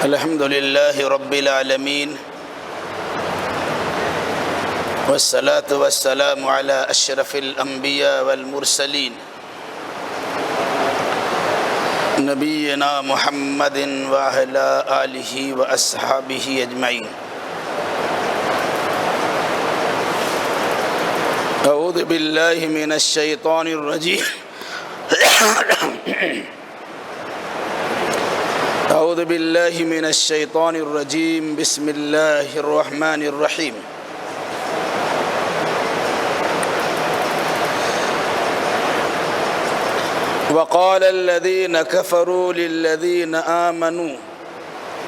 الحمد لله رب العالمين والصلاة والسلام على أشرف الأنبياء والمرسلين نبينا محمد وعلى آله وأصحابه أجمعين. أعوذ بالله من الشيطان الرجيم أعوذ بالله من الشيطان الرجيم. بسم الله الرحمن الرحيم. وقال الذين كفروا للذين آمنوا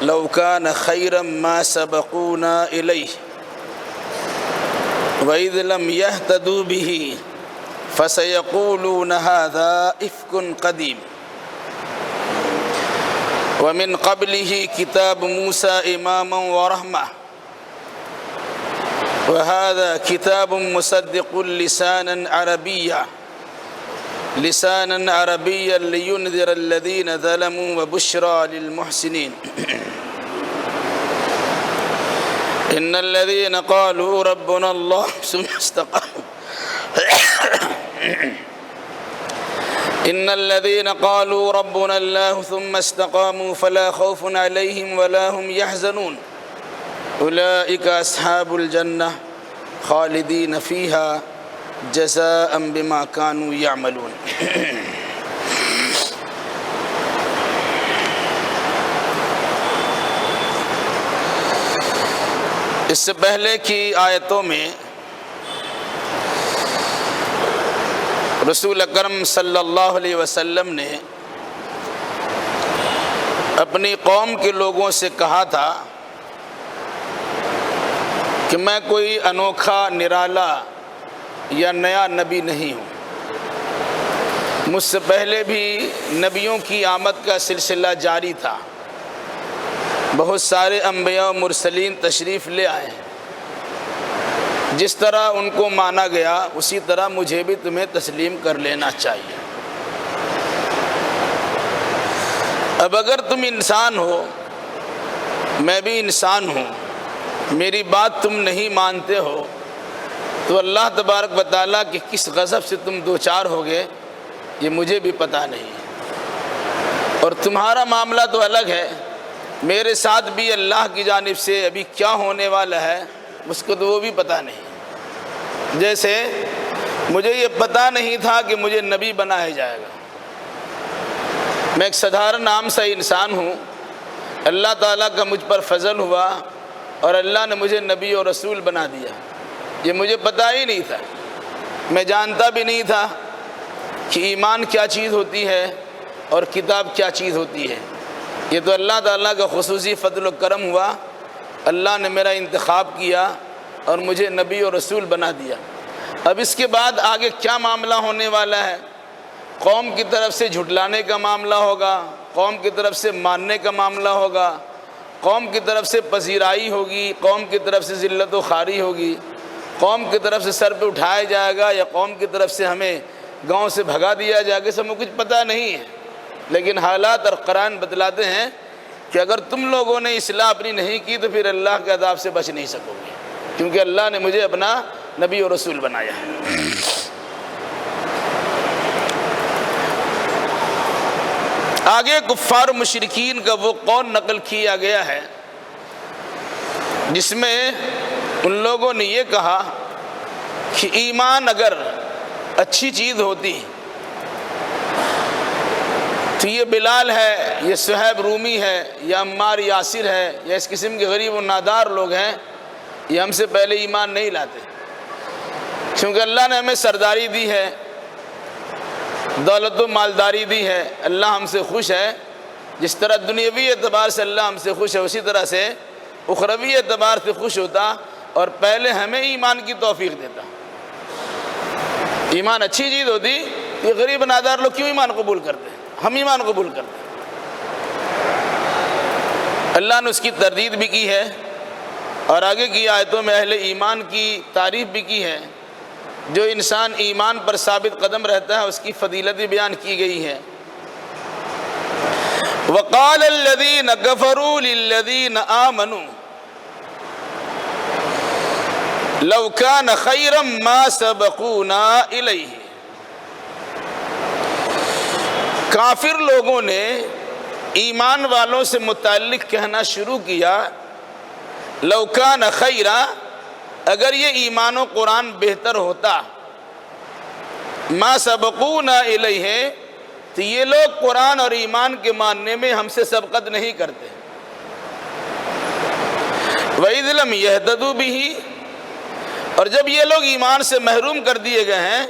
لو كان خيرا ما سبقونا إليه وإذ لم يهتدوا به فسيقولون هذا إفك قديم ومن قبله كتاب موسى إماما ورحمة وهذا كتاب مصدق لسانا عربيا لينذر الذين ظلموا وبشرى للمحسنين. إن الذين قالوا ربنا الله ثم استقاموا إن الذين قالوا ربنا الله ثم استقاموا فلا خوف عليهم ولا هم يحزنون أولئك أصحاب الجنة خالدين فيها جزاء بما كانوا يعملون. اس سے پہلے کی آیتوں میں رسول اکرم صلی اللہ علیہ وسلم نے اپنی قوم کے لوگوں سے کہا تھا کہ میں کوئی انوکھا نرالا یا نیا نبی نہیں ہوں. مجھ سے پہلے بھی نبیوں کی آمد کا سلسلہ جاری تھا. بہت سارے انبیاء و مرسلین تشریف لے آئے ہیں. جس طرح ان کو مانا گیا اسی طرح مجھے بھی تمہیں تسلیم کر لینا چاہیے. اب اگر تم انسان ہو میں بھی انسان ہوں, میری بات تم نہیں مانتے ہو تو اللہ تبارک و تعالیٰ کہ کس غضب سے تم دوچار ہوگے یہ مجھے بھی پتہ نہیں ہے. اور تمہارا معاملہ تو الگ ہے, میرے ساتھ بھی اللہ کی جانب سے ابھی کیا ہونے والا ہے اس کو تو وہ بھی پتہ نہیں. جیسے مجھے یہ پتہ نہیں تھا کہ مجھے نبی بنایا جائے گا. میں ایک سادھارن عام سا انسان ہوں. اللہ تعالیٰ کا مجھ پر فضل ہوا اور اللہ نے مجھے نبی اور رسول بنا دیا. یہ مجھے پتہ ہی نہیں تھا. میں جانتا بھی نہیں تھا کہ ایمان کیا چیز ہوتی ہے اور کتاب کیا چیز ہوتی ہے. یہ تو اللہ تعالیٰ کا خصوصی فضل و کرم ہوا. اللہ نے میرا انتخاب کیا اور مجھے نبی اور رسول بنا دیا. اب اس کے بعد آگے کیا معاملہ ہونے والا ہے؟ قوم کی طرف سے جھٹلانے کا معاملہ ہوگا, قوم کی طرف سے ماننے کا معاملہ ہوگا, قوم کی طرف سے پذیرائی ہوگی, قوم کی طرف سے ذلت و خواری ہوگی, قوم کی طرف سے سر پہ اٹھایا جائے گا یا قوم کی طرف سے ہمیں گاؤں سے بھگا دیا جائے گا. سب کو کچھ پتہ نہیں ہے, لیکن حالات اور قرآن بتلاتے ہیں کہ اگر تم لوگوں نے اصلاح اپنی نہیں کی تو پھر اللہ کے عذاب سے بچ نہیں سکو گے, کیونکہ اللہ نے مجھے اپنا نبی اور رسول بنایا ہے. آگے کفار و مشرکین کا وہ قول نقل کیا گیا ہے جس میں ان لوگوں نے یہ کہا کہ ایمان اگر اچھی چیز ہوتی تو یہ بلال ہے, یہ صہیب رومی ہے, یا عمار یاسر ہے, یا اس قسم کے غریب و نادار لوگ ہیں, یہ ہم سے پہلے ایمان نہیں لاتے. کیونکہ اللہ نے ہمیں سرداری دی ہے, دولت و مالداری دی ہے, اللہ ہم سے خوش ہے. جس طرح دنیاوی اعتبار سے اللہ ہم سے خوش ہے اسی طرح سے اخروی اعتبار سے خوش ہوتا اور پہلے ہمیں ایمان کی توفیق دیتا. ایمان اچھی چیز ہوتی یہ غریب نادار لوگ کیوں ایمان قبول کرتے ہیں؟ ہم ایمان قبول کرتے ہیں. اللہ نے اس کی تردید بھی کی ہے اور آگے کی آیتوں میں اہل ایمان کی تعریف بھی کی ہے. جو انسان ایمان پر ثابت قدم رہتا ہے اس کی فضیلت بھی بیان کی گئی ہے. وقال الذین کفروا للذین آمنوا لو کان خیرا ما سبقونا الیہ. کافر لوگوں نے ایمان والوں سے متعلق کہنا شروع کیا لو کان خیرا، اگر یہ ایمان و قرآن بہتر ہوتا، ما سبقونا الیہ، تو یہ لوگ قرآن اور ایمان کے ماننے میں ہم سے سبقت نہیں کرتے. وَإِذْ لَمْ يَهْتَدُوا بِهِ، اور جب یہ لوگ ایمان سے محروم کر دیے گئے ہیں،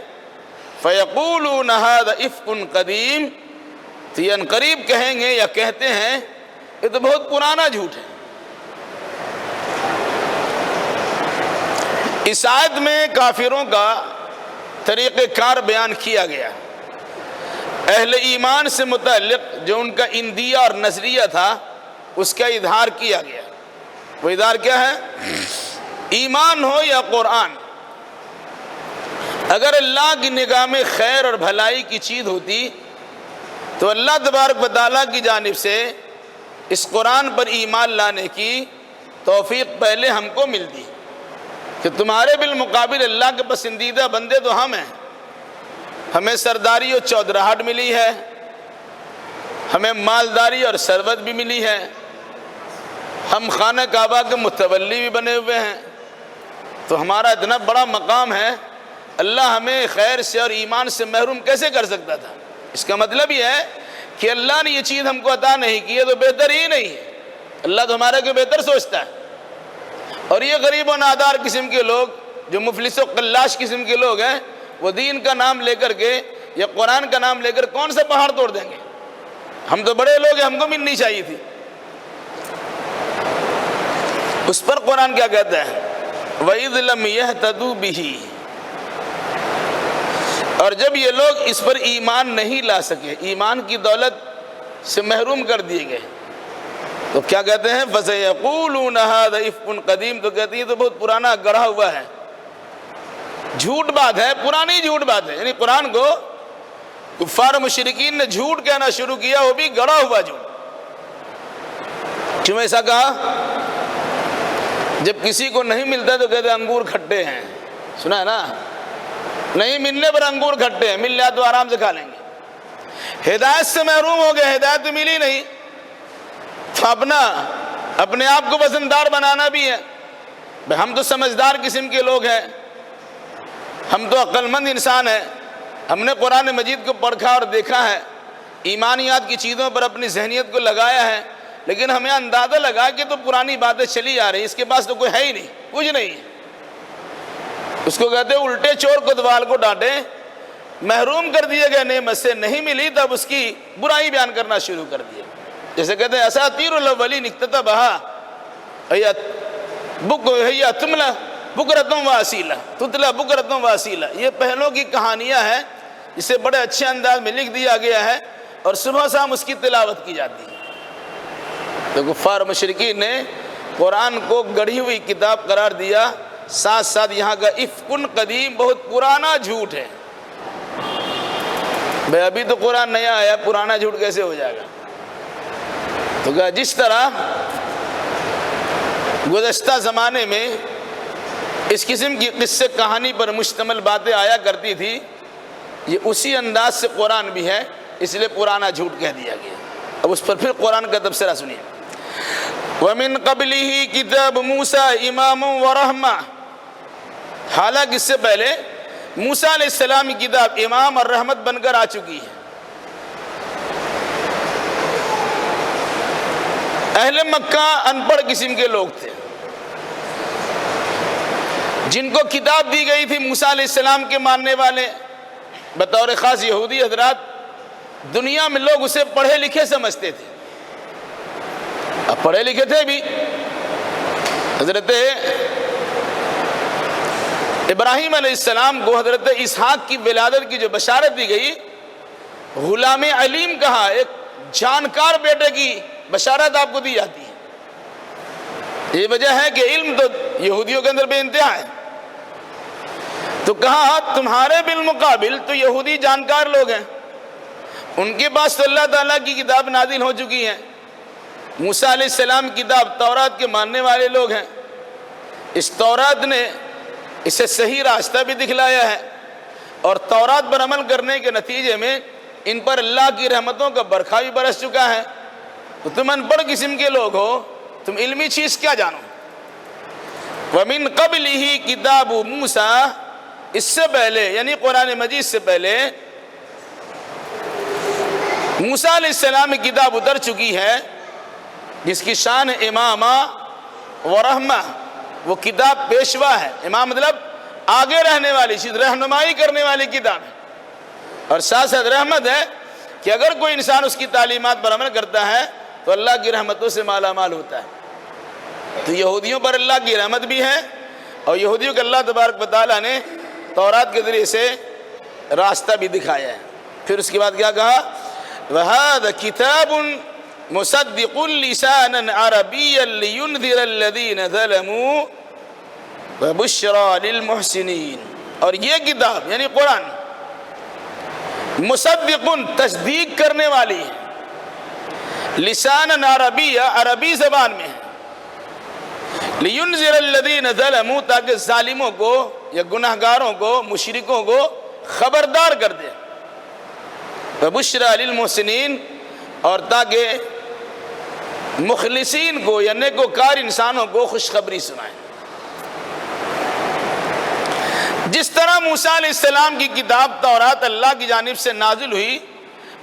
فَيَقُولُونَ هَذَا إِفْكٌ قَدِيمٌ، تو یہ عنقریب کہیں گے یا کہتے ہیں یہ تو بہت پرانا جھوٹ ہے. اس آیت میں کافروں کا طریقہ کار بیان کیا گیا. اہل ایمان سے متعلق جو ان کا اندیہ اور نظریہ تھا اس کا اظہار کیا گیا. وہ اظہار کیا ہے؟ ایمان ہو یا قرآن، اگر اللہ کی نگاہ میں خیر اور بھلائی کی چیز ہوتی تو اللہ تبارک و تعالیٰ کی جانب سے اس قرآن پر ایمان لانے کی توفیق پہلے ہم کو ملتی کہ تمہارے بالمقابل اللہ کے پسندیدہ بندے تو ہم ہیں. ہمیں سرداری اور چودراہٹ ملی ہے، ہمیں مالداری اور ثروت بھی ملی ہے، ہم خانہ کعبہ کے متولی بھی بنے ہوئے ہیں، تو ہمارا اتنا بڑا مقام ہے، اللہ ہمیں خیر سے اور ایمان سے محروم کیسے کر سکتا تھا؟ اس کا مطلب یہ ہے کہ اللہ نے یہ چیز ہم کو عطا نہیں کی ہے تو بہتر ہی نہیں ہے. اللہ تو ہمارے کو بہتر سوچتا ہے. اور یہ غریب و نادار قسم کے لوگ جو مفلس و قلاش قسم کے لوگ ہیں، وہ دین کا نام لے کر کے یا قرآن کا نام لے کر کون سا پہاڑ توڑ دیں گے؟ ہم تو بڑے لوگ ہیں، ہم کو ملنی چاہیے تھی. اس پر قرآن کیا کہتا ہے؟ وَإِذْ لَمْ يَهْتَدُوا بِهِ، اور جب یہ لوگ اس پر ایمان نہیں لا سکے، ایمان کی دولت سے محروم کر دیے گئے، تو کیا کہتے ہیں؟ فَسَيَقُولُونَ هَذَا إِفْكٌ قَدِيمٌ، تو کہتے ہیں یہ تو بہت پرانا گڑھا ہوا ہے، جھوٹ بات ہے، پرانی جھوٹ بات ہے. یعنی قرآن کو کفار مشرکین نے جھوٹ کہنا شروع کیا، وہ بھی گڑھا ہوا جھوٹ. کیوں ایسا کہا؟ جب کسی کو نہیں ملتا تو کہتے ہیں انگور کھٹے ہیں. سنا ہے نا؟ نہیں ملنے پر انگور کھٹے ہیں، مل جائے تو آرام سے کھا لیں گے. ہدایت سے محروم ہو گئے، ہدایت تو ملی نہیں، تو اپنے آپ کو وزندار بنانا بھی ہے. ہم تو سمجھدار قسم کے لوگ ہیں، ہم تو عقل مند انسان ہیں، ہم نے قرآن مجید کو پڑھا اور دیکھا ہے، ایمانیات کی چیزوں پر اپنی ذہنیت کو لگایا ہے، لیکن ہمیں اندازہ لگا کہ تو پرانی باتیں چلی آ رہی، اس کے پاس تو کوئی ہے ہی نہیں، کچھ نہیں ہے. اس کو کہتے ہیں الٹے چور کوتوال کو ڈانٹے. محروم کر دیے گئے نعمت سے، نہیں ملی تب اس کی برائی بیان کرنا شروع کر دیا. جیسے کہتے ہیں اساطیر الاولین اکتتبھا ہی تملا بکرتم واسیلہ تتلا بکرتم واسیلہ. یہ پہلوں کی کہانیاں ہیں جسے بڑے اچھے انداز میں لکھ دیا گیا ہے اور صبح شام اس کی تلاوت کی جاتی ہے. تو کفار مشرکین نے قرآن کو گڑھی ہوئی کتاب قرار دیا، ساتھ ساتھ یہاں کا افکن قدیم، بہت پرانا جھوٹ ہے. بھئی ابھی تو قرآن نیا آیا، پرانا جھوٹ کیسے ہو جائے گا؟ تو کہا جس طرح گزشتہ زمانے میں اس قسم کی قصے کہانی پر مشتمل باتیں آیا کرتی تھی، یہ اسی انداز سے قرآن بھی ہے، اس لیے پرانا جھوٹ کہہ دیا گیا. اب اس پر پھر قرآن کا تبصرہ سنیے. وَمِن قَبْلِهِ كِتَابُ مُوسَىٰ إِمَامٌ وَرَحْمَةٌ، حالانکہ اس سے پہلے موسیٰ علیہ السلام کی کتاب امام اور رحمت بن کر آ چکی ہے. اہل مکہ ان پڑھ قسم کے لوگ تھے جن کو کتاب دی گئی تھی موسیٰ علیہ السلام کے ماننے والے، بطور خاص یہودی حضرات. دنیا میں لوگ اسے پڑھے لکھے سمجھتے تھے، اب پڑھے لکھے تھے بھی. حضرت ابراہیم علیہ السلام کو حضرت اسحاق کی ولادت کی جو بشارت دی گئی، غلام علیم کہا، ایک جانکار بیٹے کی بشارت آپ کو دی جاتی ہے. یہ وجہ ہے کہ علم تو یہودیوں کے اندر بے انتہا ہے. تو کہا تمہارے بالمقابل تو یہودی جانکار لوگ ہیں، ان کے پاس تو اللہ تعالیٰ کی کتاب نازل ہو چکی ہے، موسیٰ علیہ السلام کی کتاب تورات کے ماننے والے لوگ ہیں، اس تورات نے اسے صحیح راستہ بھی دکھلایا ہے، اور تورات پر عمل کرنے کے نتیجے میں ان پر اللہ کی رحمتوں کا برکھا بھی برس چکا ہے۔ تو تم ان پڑھ قسم کے لوگ ہو، تم علمی چیز کیا جانو؟ وَمِن قَبْلِهِ کتاب موسیٰ، اس سے پہلے یعنی قرآن مجید سے پہلے موسیٰ علیہ السلام کی کتاب اتر چکی ہے، جس کی شان امامہ و رحمہ، وہ کتاب پیشوا ہے۔ امام مطلب آگے رہنے والی چیز، رہنمائی کرنے والی کتاب ہے، اور ساتھ ساتھ رحمت ہے کہ اگر کوئی انسان اس کی تعلیمات پر عمل کرتا ہے تو اللہ کی رحمتوں سے مالا مال ہوتا ہے۔ تو یہودیوں پر اللہ کی رحمت بھی ہے، اور یہودیوں کو اللہ تبارک و تعالیٰ نے تورات کے ذریعے سے راستہ بھی دکھایا ہے۔ پھر اس کے بعد کیا کہا؟ وَهَذَا كِتَابٌ مُصَدِّقٌ لِسَانًا عَرَبِيًّا لِيُنذِرَ الَّذِينَ ظَلَمُوا وَبُشْرَى لِلْمُحْسِنِينَ، اور یہ کتاب یعنی قرآن مصدقن، تصدیق کرنے والی ہے، لسانً عربیہ، عربی زبان میں ہے، لِيُنذِرَ الَّذِينَ ظَلَمُوا، تاکہ ظالموں کو یا گناہگاروں کو، مشرکوں کو خبردار کر دے، وَبُشْرَى لِلْمُحْسِنِينَ، اور تاکہ مخلصین کو یا نیکوکار انسانوں کو خوشخبری سنائیں۔ جس طرح موسیٰ علیہ السلام کی کتاب تورات اللہ کی جانب سے نازل ہوئی،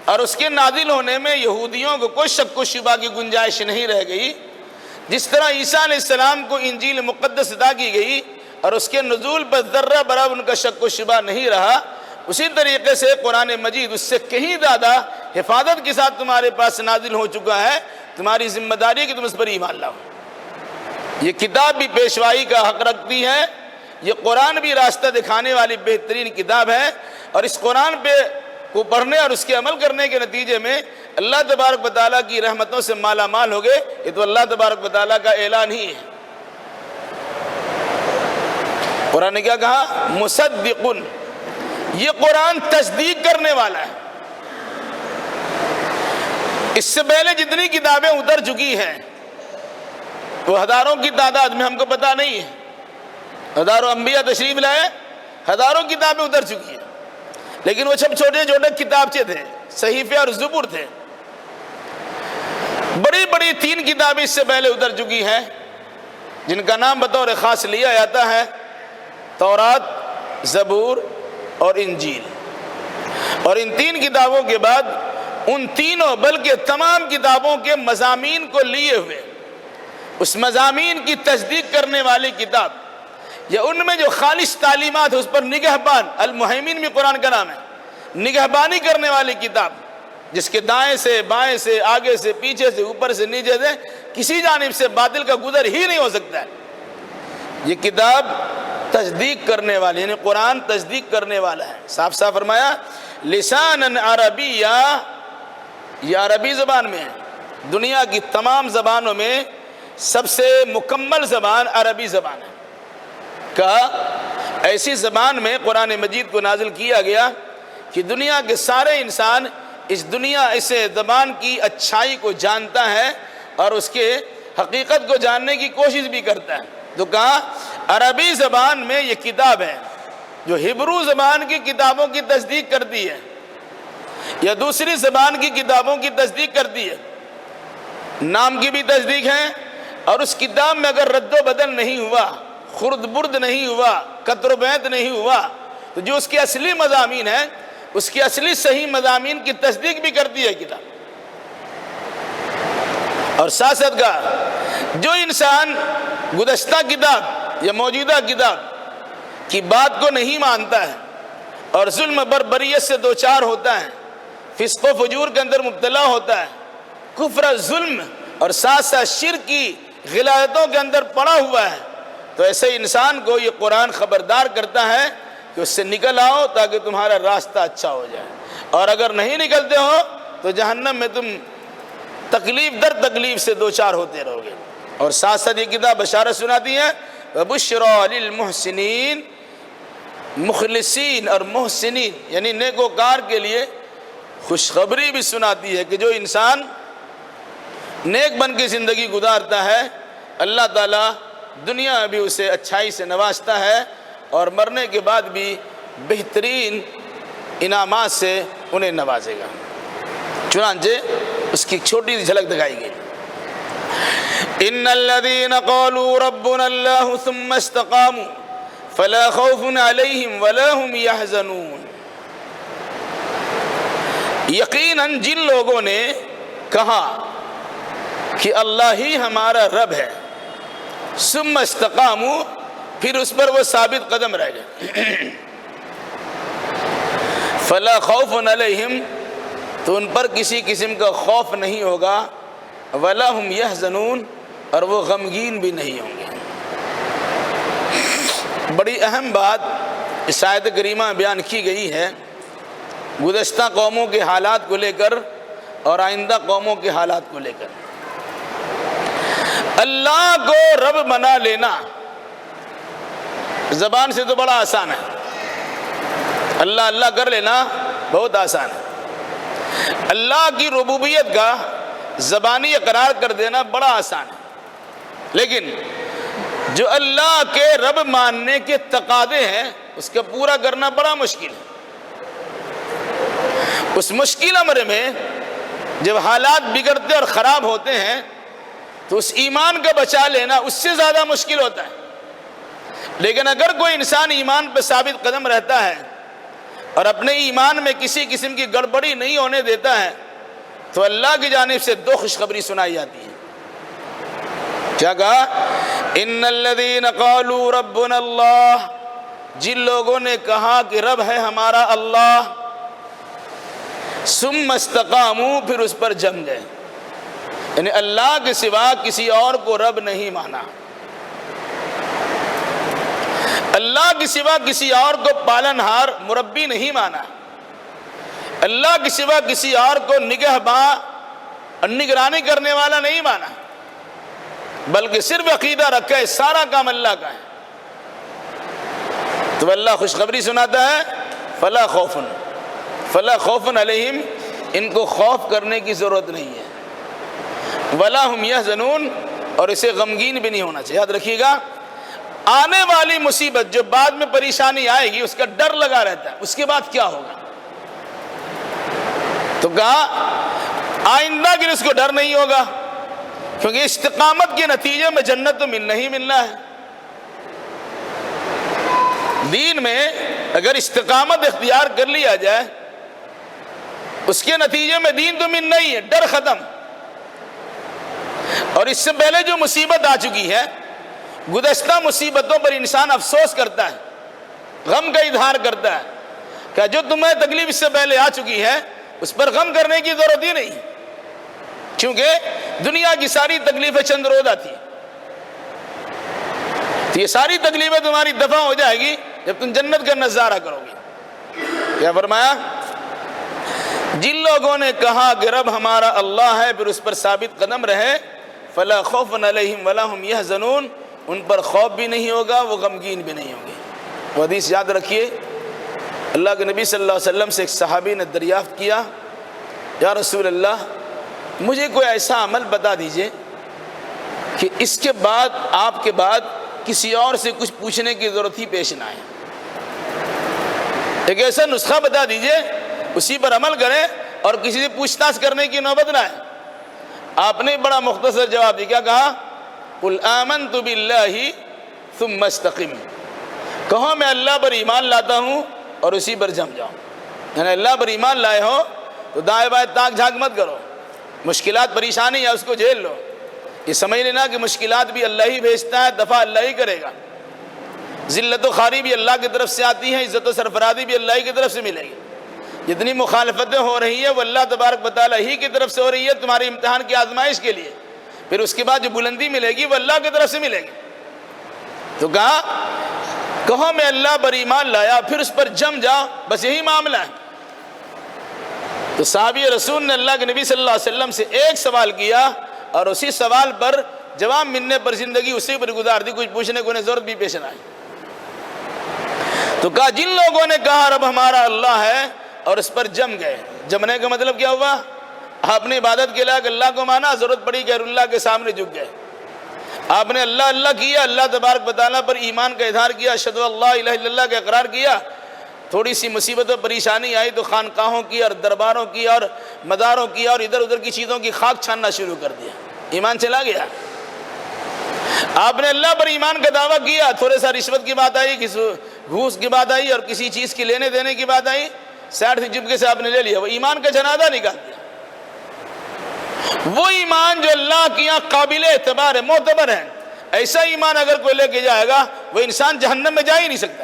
اور اس کے نازل ہونے میں یہودیوں کو کوئی شک و شبہ کی گنجائش نہیں رہ گئی، جس طرح عیسیٰ علیہ السلام کو انجیل مقدس عطا کی گئی اور اس کے نزول پر ذرہ برابر ان کا شک و شبہ نہیں رہا، اسی طریقے سے قرآن مجید اس سے کہیں زیادہ حفاظت کے ساتھ تمہارے پاس نازل ہو چکا ہے۔ تمہاری ذمہ داری ہے کہ تم اس پر ایمان لاؤ۔ یہ کتاب بھی پیشوائی کا حق رکھتی ہے، یہ قرآن بھی راستہ دکھانے والی بہترین کتاب ہے، اور اس قرآن پہ کو پڑھنے اور اس کے عمل کرنے کے نتیجے میں اللہ تبارک و تعالیٰ کی رحمتوں سے مالا مال ہو گئے۔ یہ تو اللہ تبارک و تعالیٰ کا اعلان ہی ہے۔ قرآن نے کیا کہا؟ مصدقن، یہ قرآن تصدیق کرنے والا ہے۔ اس سے پہلے جتنی کتابیں اتر چکی ہیں وہ ہزاروں کی تعداد میں، ہم کو پتہ نہیں ہے، ہزاروں انبیاء تشریف لائے، ہزاروں کتابیں اتر چکی ہیں، لیکن وہ سب چھوٹے چھوٹے کتابچے تھے، صحیفے اور زبور تھے۔ بڑی بڑی 3 کتابیں اس سے پہلے اتر چکی ہیں، جن کا نام بطور خاص لیا جاتا ہے تورات، زبور اور انجیل۔ اور ان 3 کتابوں کے بعد ان تینوں بلکہ تمام کتابوں کے مضامین کو لیے ہوئے اس مضامین کی تصدیق کرنے والی کتاب، یا ان میں جو خالص تعلیمات ہے اس پر نگہبان، المہیمن بھی قرآن کا نام ہے، نگہبانی کرنے والی کتاب، جس کے دائیں سے بائیں سے آگے سے پیچھے سے اوپر سے نیچے سے کسی جانب سے باطل کا گزر ہی نہیں ہو سکتا ہے۔ یہ کتاب تصدیق کرنے والی، یعنی قرآن تصدیق کرنے والا ہے۔ صاف صاف فرمایا لسانً عربیہ، یہ عربی زبان میں ہے۔ دنیا کی تمام زبانوں میں سب سے مکمل زبان عربی زبان ہے۔ ایسی زبان میں قرآن مجید کو نازل کیا گیا کہ دنیا کے سارے انسان اس زبان کی اچھائی کو جانتا ہے اور اس کے حقیقت کو جاننے کی کوشش بھی کرتا ہے۔ تو کہا عربی زبان میں یہ کتاب ہے جو ہبرو زبان کی کتابوں کی تصدیق کرتی ہے یا دوسری زبان کی کتابوں کی تصدیق کرتی ہے، نام کی بھی تصدیق ہے، اور اس کتاب میں اگر رد و بدل نہیں ہوا، خرد برد نہیں ہوا، قطر و بیت نہیں ہوا، تو جو اس کے اصلی مضامین ہیں اس کی اصلی صحیح مضامین کی تصدیق بھی کرتی ہے کتاب۔ اور ساتھ ساتھ کہا جو انسان گزشتہ کتاب یا موجودہ کتاب کی بات کو نہیں مانتا ہے اور ظلم بربریت سے دوچار ہوتا ہے، فسق و فجور کے اندر مبتلا ہوتا ہے، کفر، ظلم اور ساتھ ساتھ شرک کی غلازتوں کے اندر پڑا ہوا ہے، تو ایسے انسان کو یہ قرآن خبردار کرتا ہے کہ اس سے نکل آؤ تاکہ تمہارا راستہ اچھا ہو جائے، اور اگر نہیں نکلتے ہو تو جہنم میں تم تکلیف در تکلیف سے دوچار ہوتے رہو گے۔ اور ساتھ ساتھ یہ کتاب بشارت سناتی ہے وَبُشْرَى لِلْمُحْسِنِينَ، مخلصین اور محسنین یعنی نیکوکار کے لیے خوشخبری بھی سناتی ہے کہ جو انسان نیک بن کے زندگی گزارتا ہے اللہ تعالیٰ دنیا میں بھی اسے اچھائی سے نوازتا ہے اور مرنے کے بعد بھی بہترین انعامات سے انہیں نوازے گا۔ چنانچہ اس کی چھوٹی سی جھلک دکھائی گئی۔ ان الذين قالوا ربنا الله ثم استقاموا فلا خوف عليهم ولا هم يحزنون۔ یقیناً جن لوگوں نے کہا کہ اللہ ہی ہمارا رب ہے، ثم استقاموا، پھر اس پر وہ ثابت قدم رہ گئے، فلا خوف علیہم، تو ان پر کسی قسم کا خوف نہیں ہوگا، ولا هم يحزنون، اور وہ غمگین بھی نہیں ہوں گے۔ بڑی اہم بات اس آیت کریمہ میں بیان کی گئی ہے گزشتہ قوموں کے حالات کو لے کر اور آئندہ قوموں کے حالات کو لے کر۔ اللہ کو رب بنا لینا زبان سے تو بڑا آسان ہے، اللہ اللہ کر لینا بہت آسان ہے، اللہ کی ربوبیت کا زبانی اقرار کر دینا بڑا آسان ہے، لیکن جو اللہ کے رب ماننے کے تقاضے ہیں اس کا پورا کرنا بڑا مشکل ہے۔ اس مشکل امر میں جب حالات بگڑتے اور خراب ہوتے ہیں تو اس ایمان کا بچا لینا اس سے زیادہ مشکل ہوتا ہے۔ لیکن اگر کوئی انسان ایمان پہ ثابت قدم رہتا ہے اور اپنے ایمان میں کسی قسم کی گڑبڑی نہیں ہونے دیتا ہے تو اللہ کی جانب سے دو خوشخبری سنائی جاتی ہے۔ کیا کہا؟ ان الذین قالوا ربنا اللہ، جن لوگوں نے کہا کہ رب ہے ہمارا اللہ، ثم استقاموا، پھر اس پر جم گئے، یعنی اللہ کے سوا کسی اور کو رب نہیں مانا، اللہ کے سوا کسی اور کو پالنہار مربی نہیں مانا، اللہ کے سوا کسی اور کو نگہباں اور نگرانی کرنے والا نہیں مانا، بلکہ صرف عقیدہ رکھا ہے سارا کام اللہ کا ہے، تو اللہ خوشخبری سناتا ہے فلا خوف علیہم، ان کو خوف کرنے کی ضرورت نہیں ہے، ولا هم يحزنون، اور اسے غمگین بھی نہیں ہونا چاہیے۔ یاد رکھیے گا آنے والی مصیبت جو بعد میں پریشانی آئے گی اس کا ڈر لگا رہتا ہے، اس کے بعد کیا ہوگا، تو کہا آئندہ کے اس کو ڈر نہیں ہوگا، کیونکہ استقامت کے نتیجے میں جنت تو ملنا ہی ملنا ہے۔ دین میں اگر استقامت اختیار کر لیا جائے اس کے نتیجے میں دین تو ملنا ہی ہے، ڈر ختم۔ اور اس سے پہلے جو مصیبت آ چکی ہے، گزشتہ مصیبتوں پر انسان افسوس کرتا ہے، غم کا اظہار کرتا ہے کہ جو تمہیں تکلیف اس سے پہلے آ چکی ہے اس پر غم کرنے کی ضرورت ہی نہیں، کیونکہ دنیا کی ساری تکلیفیں چند روز آتی ہیں، تو یہ ساری تکلیفیں تمہاری دفع ہو جائے گی جب تم جنت کا نظارہ کرو گے۔ کیا فرمایا؟ جن لوگوں نے کہا کہ رب ہمارا اللہ ہے پھر اس پر ثابت قدم رہے، فلا خوف علیہم ولا هم يحزنون، ان پر خوف بھی نہیں ہوگا، وہ غمگین بھی نہیں ہوں گے۔ وہ حدیث یاد رکھیے، اللہ کے نبی صلی اللہ علیہ وسلم سے ایک صحابی نے دریافت کیا، یا رسول اللہ مجھے کوئی ایسا عمل بتا دیجئے کہ اس کے بعد آپ کے بعد کسی اور سے کچھ پوچھنے کی ضرورت ہی پیش نہ آئے، ایک ایسا نسخہ بتا دیجئے اسی پر عمل کریں اور کسی سے پوچھ تاچھ کرنے کی نوبت نہ آئے۔ آپ نے بڑا مختصر جواب دیا، کیا کہا؟ قل آمنت باللہ ثم استقم، کہو میں اللہ پر ایمان لاتا ہوں اور اسی پر جم جاؤ، یعنی اللہ پر ایمان لائے ہو تو دائیں بائیں تاک جھانک مت کرو، مشکلات پریشانی ہے اس کو جھیل لو، یہ سمجھ لینا کہ مشکلات بھی اللہ ہی بھیجتا ہے، دفع اللہ ہی کرے گا، ذلت و خواری بھی اللہ کی طرف سے آتی ہے، عزت و سرفرازی بھی اللہ ہی کی طرف سے ملے گی، جتنی مخالفتیں ہو رہی ہیں وہ اللہ تبارک و تعالیٰ ہی کی طرف سے ہو رہی ہے تمہارے امتحان کی آزمائش کے لیے، پھر اس کے بعد جو بلندی ملے گی وہ اللہ کی طرف سے ملے گی۔ تو کہا کہو میں اللہ پر ایمان لایا پھر اس پر جم جاؤ، بس یہی معاملہ ہے۔ تو صحابی رسول نے اللہ کے نبی صلی اللہ علیہ وسلم سے ایک سوال کیا اور اسی سوال پر جواب ملنے پر زندگی اسی پر گزار دی، کچھ پوچھنے کو انہیں ضرورت بھی پیش نہ آئی۔ تو کہا جن لوگوں نے کہا رب ہمارا اللہ ہے اور اس پر جم گئے۔ جمنے کا مطلب کیا ہوا؟ آپ نے عبادت کے لائق اللہ کو مانا، ضرورت پڑی غیر اللہ کے سامنے جھک گئے۔ آپ نے اللہ اللہ کیا، اللہ تبارک و تعالیٰ پر ایمان کا اظہار کیا، اشہد ان لا الہ الا اللہ کا اقرار کیا۔ تھوڑی سی مصیبت و پریشانی آئی تو خانقاہوں کی اور درباروں کی اور مداروں کی اور ادھر ادھر کی چیزوں کی خاک چھاننا شروع کر دیا، ایمان چلا گیا۔ آپ نے اللہ پر ایمان کا دعویٰ کیا، تھوڑے سا رشوت کی بات آئی، کسی گھوس کی بات آئی اور کسی چیز کی لینے دینے کی بات آئی، سائڈ سے چپکے سے آپ نے لے لیا، وہ ایمان کا جنازہ نکال دیا۔ وہ ایمان جو اللہ کی یہاں قابل اعتبار ہے، معتبر ہے، ایسا ایمان اگر کوئی لے کے جائے گا وہ انسان جہنم میں جا ہی نہیں سکتا،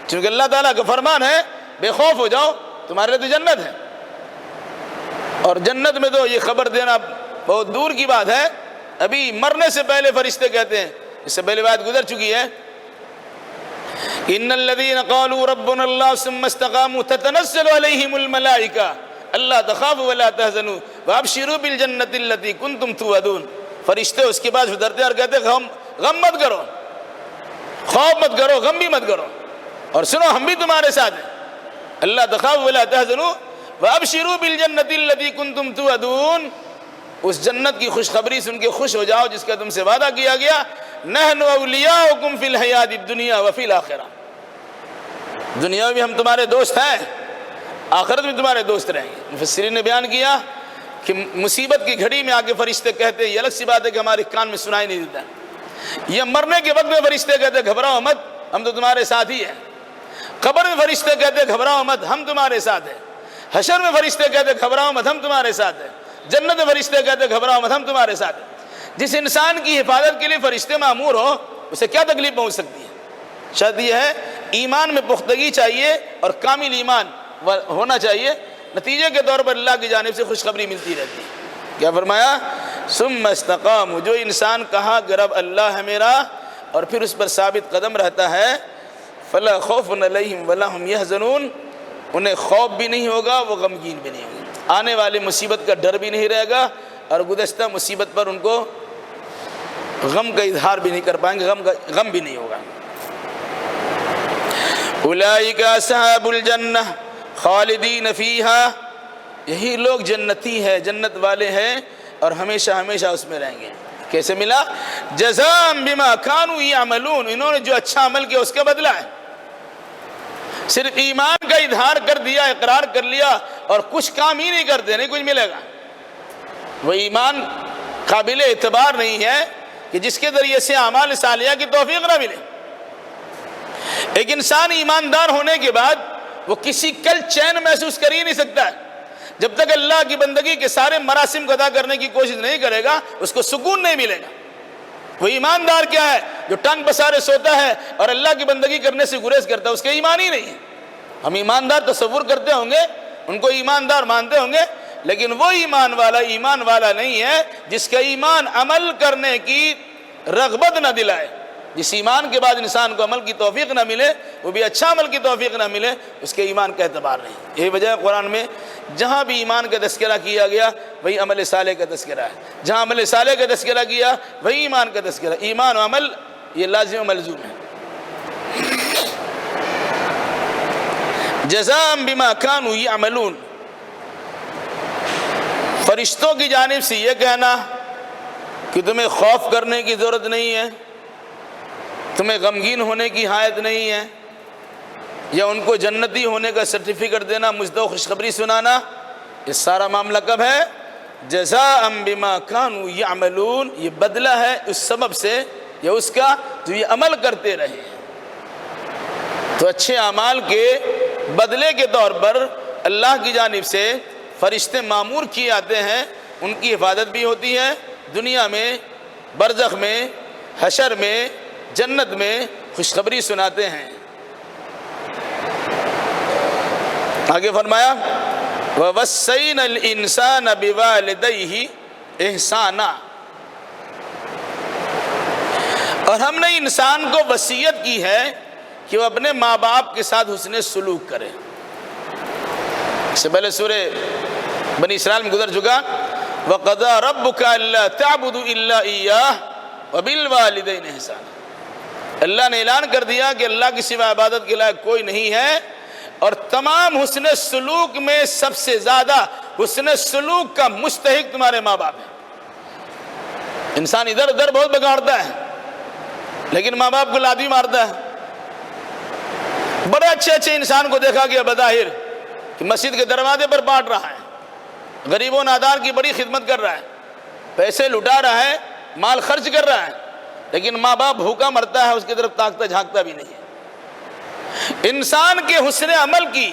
کیونکہ اللہ تعالیٰ کا فرمان ہے بے خوف ہو جاؤ، تمہارے لیے تو جنت ہے۔ اور جنت میں تو یہ خبر دینا بہت دور کی بات ہے، ابھی مرنے سے پہلے فرشتے کہتے ہیں، اس سے پہلے بات گزر چکی ہے، ان الذين قالوا ربنا الله ثم استقاموا تتنزل عليهم الملائكة الا تخافوا ولا تحزنوا وابشروا بالجنة التي كنتم توعدون۔ فرشتے اس کے بعد اترتے اور کہتے غم مت کرو، خوف مت کرو، غم بھی مت کرو، اور سنو ہم بھی تمہارے ساتھ ہیں، اللہ تخافوا ولا تحزنوا وابشروا بالجنة التي كنتم توعدون۔ اس جنت کی خوشخبری سن کے خوش ہو جاؤ جس کا تم سے وعدہ کیا گیا، نحن اولیاؤکم فی الحیات الدنیا وفی الآخرہ، دنیا میں بھی ہم تمہارے دوست ہیں، آخرت میں تمہارے دوست رہیں گے۔ مفسرین نے بیان کیا کہ مصیبت کی گھڑی میں آگے فرشتے کہتے ہیں، یہ الگ سی بات ہے کہ ہمارے کان میں سنائی نہیں دیتا، یہ مرنے کے وقت میں فرشتے کہتے ہیں گھبراؤ مت، ہم تو تمہارے ساتھ ہی ہیں۔ قبر میں فرشتے کہتے ہیں گھبراؤ مت، ہم تمہارے ساتھ ہیں۔ حشر میں فرشتے کہتے ہیں گھبراؤ مت، ہم تمہارے ساتھ ہیں۔ جنت میں فرشتے کہتے ہیں گھبراؤ مت، ہم تمہارے ساتھ ہیں۔ جس انسان کی حفاظت کے لیے فرشتے مامور ہو اسے کیا تکلیف پہنچ سکتی ہے؟ شاید یہ ہے ایمان میں پختگی چاہیے اور کامل ایمان ہونا چاہیے، نتیجے کے طور پر اللہ کی جانب سے خوشخبری ملتی رہتی ہے۔ کیا فرمایا؟ ثم استقاموا، جو انسان کہا کہ رب اللہ ہے میرا اور پھر اس پر ثابت قدم رہتا ہے، فلا خوف علیہم ولا هم يحزنون، انہیں خوف بھی نہیں ہوگا، وہ غمگین بھی نہیں ہوگا، آنے والی مصیبت کا ڈر بھی نہیں رہے گا اور گزشتہ مصیبت پر ان کو غم کا اظہار بھی نہیں کر پائیں گے، غم بھی نہیں ہوگا۔ اولئک اصحاب الجنہ خالدین فیہا، یہی لوگ جنتی ہے، جنت والے ہیں اور ہمیشہ ہمیشہ اس میں رہیں گے۔ کیسے ملا؟ جزاء بما كانوا يعملون، انہوں نے جو اچھا عمل کیا اس کا بدلہ ہے۔ صرف ایمان کا اظہار کر دیا، اقرار کر لیا اور کچھ کام ہی نہیں کرتے، نہیں کچھ ملے گا۔ وہ ایمان قابل اعتبار نہیں ہے کہ جس کے ذریعے سے اعمال صالحہ کی توفیق نہ ملے۔ ایک انسان ایماندار ہونے کے بعد وہ کسی کل چین محسوس کر ہی نہیں سکتا ہے، جب تک اللہ کی بندگی کے سارے مراسم کو ادا کرنے کی کوشش نہیں کرے گا اس کو سکون نہیں ملے گا۔ وہ ایماندار کیا ہے؟ جو ٹانگ پسارے سوتا ہے اور اللہ کی بندگی کرنے سے گریز کرتا ہے، اس کے ایمان ہی نہیں ہے۔ ہم ایماندار تصور کرتے ہوں گے، ان کو ایماندار مانتے ہوں گے، لیکن وہ ایمان والا نہیں ہے جس کا ایمان عمل کرنے کی رغبت نہ دلائے۔ جس ایمان کے بعد انسان کو عمل کی توفیق نہ ملے، وہ بھی اچھا عمل کی توفیق نہ ملے، اس کے ایمان کا اعتبار نہیں۔ یہی وجہ ہے قرآن میں جہاں بھی ایمان کا تذکرہ کیا گیا وہی عمل صالح کا تذکرہ ہے، جہاں عمل صالح کا تذکرہ کیا وہی ایمان کا تذکرہ۔ ایمان و عمل یہ لازم و ملزوم ہے۔ جزاء بما كانوا يعملون، فرشتوں کی جانب سے یہ کہنا کہ تمہیں خوف کرنے کی ضرورت نہیں ہے، تمہیں غمگین ہونے کی حاجت نہیں ہے، یا ان کو جنتی ہونے کا سرٹیفکیٹ دینا، مجد و خوشخبری سنانا، یہ سارا معاملہ کب ہے؟ جزاء بما كانوا يعملون، یہ بدلہ ہے اس سبب سے یا اس کا جو یہ عمل کرتے رہے۔ تو اچھے اعمال کے بدلے کے طور پر اللہ کی جانب سے فرشتے مامور کیے آتے ہیں، ان کی حفاظت بھی ہوتی ہے دنیا میں، برزخ میں، حشر میں، جنت میں خوشخبری سناتے ہیں۔ آگے فرمایا وَوَصَّيْنَا الْإِنسَانَ بِوَالِدَيْهِ إِحْسَانًا، اور ہم نے انسان کو وصیت کی ہے کہ وہ اپنے ماں باپ کے ساتھ حسن سلوک کرے۔ اس سے پہلے سورہ بنی اسرائیل میں گزر چکا وَقَضَىٰ رَبُّكَ أَلَّا تَعْبُدُوا إِلَّا إِيَّاهُ وَبِالْوَالِدَيْنِ إِحْسَانًا، اللہ نے اعلان کر دیا کہ اللہ کے سوا عبادت کے لائق کوئی نہیں ہے، اور تمام حسن سلوک میں سب سے زیادہ حسن سلوک کا مستحق تمہارے ماں باپ ہیں۔ انسان ادھر ادھر بہت بگاڑتا ہے لیکن ماں باپ کو لادی مارتا ہے۔ بڑے اچھے اچھے انسان کو دیکھا گیا بظاہر کہ مسجد کے دروازے پر بانٹ رہا ہے، غریب و نادار کی بڑی خدمت کر رہا ہے، پیسے لٹا رہا ہے، مال خرچ کر رہا ہے، لیکن ماں باپ بھوکا مرتا ہے، اس کی طرف تاکتا جھانکتا بھی نہیں ہے۔ انسان کے حسن عمل کی،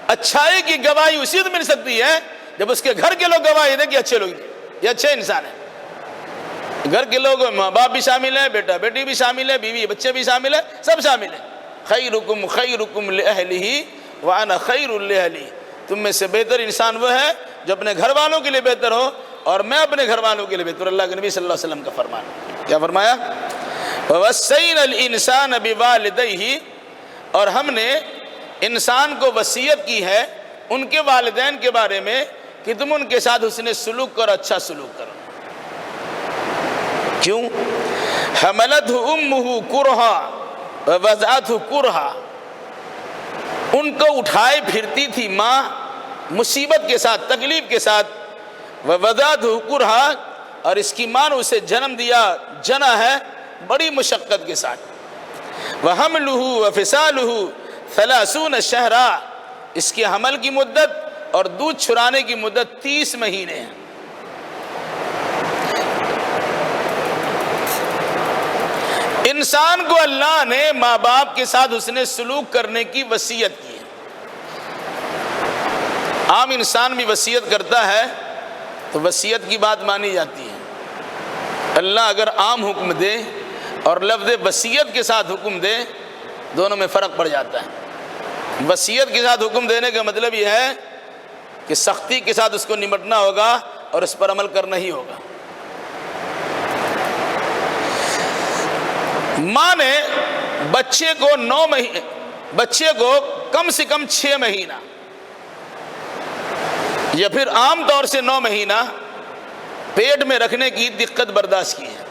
اچھائی کی گواہی اسی وقت مل سکتی ہے جب اس کے گھر کے لوگ گواہی دیں کہ اچھے لوگ ہیں، یہ اچھے انسان ہیں۔ گھر کے لوگ، ماں باپ بھی شامل ہیں، بیٹا بیٹی بھی شامل ہے، بیوی بچے بھی شامل ہیں، سب شامل ہیں۔ خیرکم خیرکم لأہلہ وانا خیر لأہلی، تم میں سے بہتر انسان وہ ہے جو اپنے گھر والوں کے لیے بہتر ہو اور میں اپنے گھر والوں کے لیے بہتر۔ اللہ کے نبی صلی اللہ علیہ وسلم کا فرمان، کیا فرمایا؟ وَوَصَّيْنَا الْإِنسَانَ بِوَالِدَيْهِ، اور ہم نے انسان کو وصیت کی ہے ان کے والدین کے بارے میں کہ تم ان کے ساتھ حسن سلوک کرو، اچھا سلوک کرو۔ کیوں؟ حملتہ امہ کرہا ووضعتہ کرہا، ان کو اٹھائے پھرتی تھی ماں مصیبت کے ساتھ، تکلیف کے ساتھ، ووضعتہ کرہا، اور اس کی ماں نے اسے جنم دیا، جنا ہے بڑی مشقت کے ساتھ۔ وحملہ وفصالہ 30 شہرا، اس کے حمل کی مدت اور دودھ چھرانے کی مدت 30 مہینے ہیں۔ انسان کو اللہ نے ماں باپ کے ساتھ حسن سلوک کرنے کی وصیت کی ہے۔ عام انسان بھی وصیت کرتا ہے تو وصیت کی بات مانی جاتی ہے۔ اللہ اگر عام حکم دے اور لفظ وصیت کے ساتھ حکم دے، دونوں میں فرق پڑ جاتا ہے۔ وصیت کے ساتھ حکم دینے کا مطلب یہ ہے کہ سختی کے ساتھ اس کو نمٹنا ہوگا اور اس پر عمل کرنا ہی ہوگا۔ ماں نے بچے کو کم سے کم 6 مہینہ یا پھر عام طور سے 9 مہینہ پیٹ میں رکھنے کی دقت برداشت کی ہے،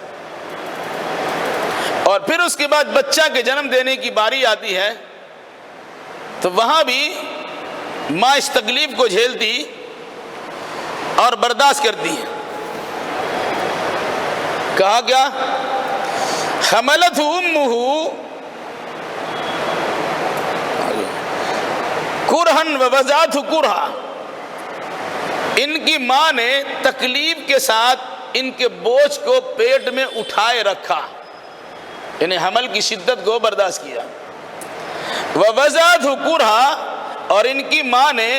اور پھر اس کے بعد بچہ کے جنم دینے کی باری آتی ہے تو وہاں بھی ماں اس تکلیف کو جھیلتی اور برداشت کرتی ہے۔ کہا کیا؟ حملتہ امہ کرہن ووضعتہ کرہا، ان کی ماں نے تکلیف کے ساتھ ان کے بوجھ کو پیٹ میں اٹھائے رکھا، یعنی حمل کی شدت کو برداشت کیا۔ ووضعتہ کرہا، اور ان کی ماں نے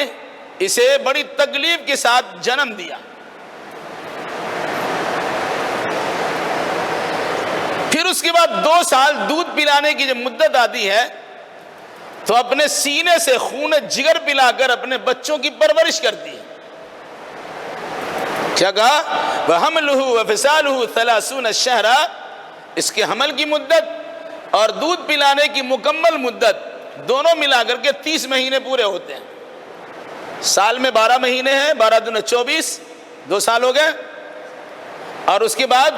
اسے بڑی تکلیف کے ساتھ جنم دیا۔ پھر اس کے بعد 2 سال دودھ پلانے کی جب مدت آتی ہے تو اپنے سینے سے خون جگر پلا کر اپنے بچوں کی پرورش کرتی ہے۔ کیا کہا؟ وَحَمْلُهُ وَفِصَالُهُ 30 شہرا، اس کے حمل کی مدت اور دودھ پلانے کی مکمل مدت دونوں ملا کر کے 30 مہینے پورے ہوتے ہیں۔ سال میں 12 مہینے ہیں، 12 دن 24، 2 سال ہو گئے، اور اس کے بعد